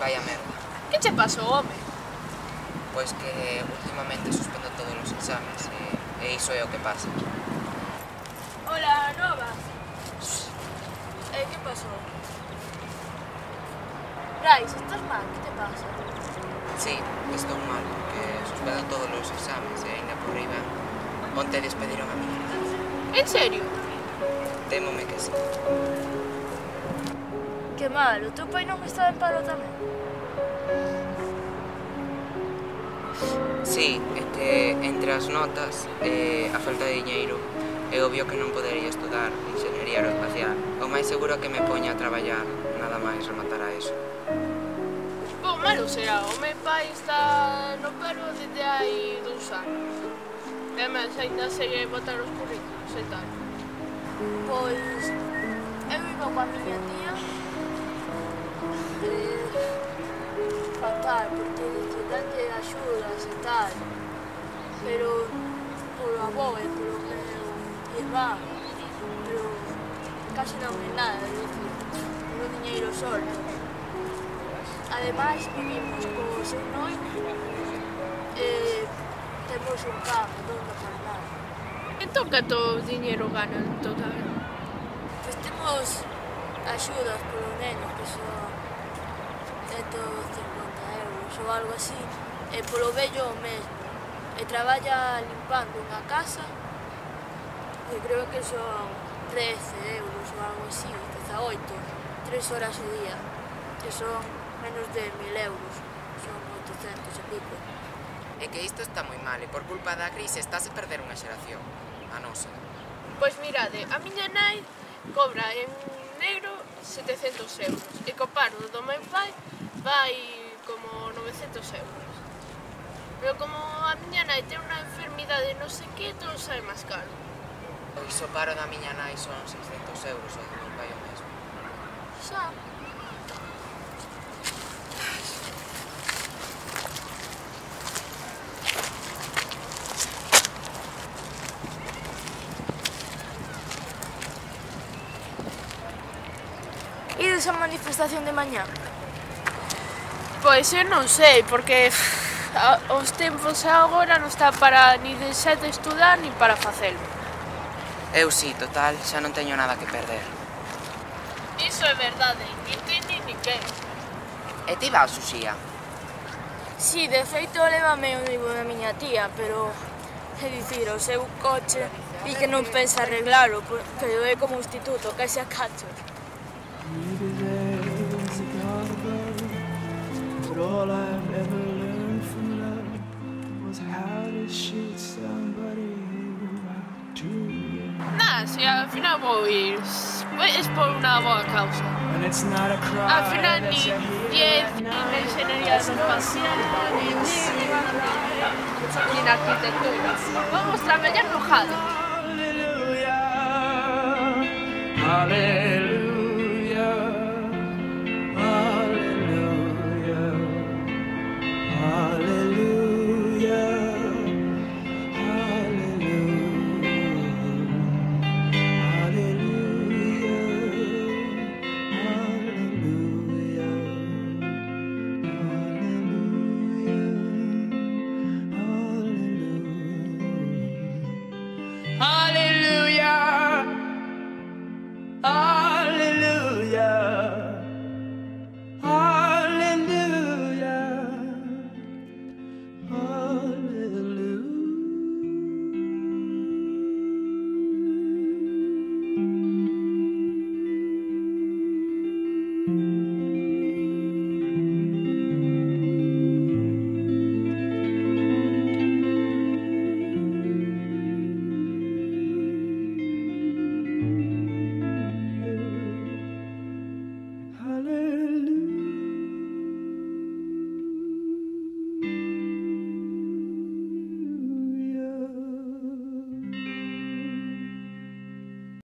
Vaya merda. Que che pasou, home? Pois que últimamente suspendo todos os exames e iso é o que pasa. Hola, Nova. Que pasou? Brais, estás mal? Que te pasa? Sí, estou mal, porque suspendo todos os exames e ainda por riba onte despediron a miña nai. En serio? Témome que sí. Que mal, o teu pai non estaba en paro tamén? Sí, é que entre as notas e a falta de diñeiro é obvio que non podería estudar inxeniería aeroespacial. O máis seguro é que me poña a traballar nada máis rematar a eso. Bom, malo será, o meu pai está no paro desde hai 2 anos. E además ainda segue botar os currículos e tal. Pois, eu iba coa miña tía fatal, porque dánlle axudas e tal, pero polo avó e polo meu irmán, pero casi non é nada, é dicir, polo diñeiro solto. Ademais, vivimos co seu noivo e temos un carro, non dá para nada. Entón, canto diñeiro gana en total? Pois temos axudas polo neno, que son 150 euros ou algo así, e polo vello o mesmo. E traballa limpando unha casa, e creo que son 13 euros ou algo así, 18, 3 horas ao día, que son menos de 1000 euros, son 800 e pico. É que isto está moi mal e por culpa da crise estáse a perder unha xeración, a nosa. Pois mirade, a miña nai cobra en negro 700 euros e co paro do meu pai vai como 900 euros. Pero como a miña nai ten unha enfermidade non sei que, todo sai máis caro. Pois o paro da miña nai son 600 euros, o do meu pai o mesmo. Xa. Ides a manifestación de mañá? Pois eu non sei, porque os tempos agora non está para ni de xente estudar ni para facelo. Eu sí, total, xa non teño nada que perder. Iso é verdade, nin ti nin ninguén. E ti vas, Uxía? Si, de feito, lévame o vivo da miña tía, pero, é dicir, o seu coche di que non pensa arreglalo, porque é como un instituto, case a cacho. But all I've ever learned from love was how to shoot somebody to you. Nada, si al final vou ir, es por unha boa causa. And it's not a cry. Al final ni 10, ni ingeniería aeroespacial, ni na arquitectura. Vamos traballar no jado. Hallelujah. Hallelujah.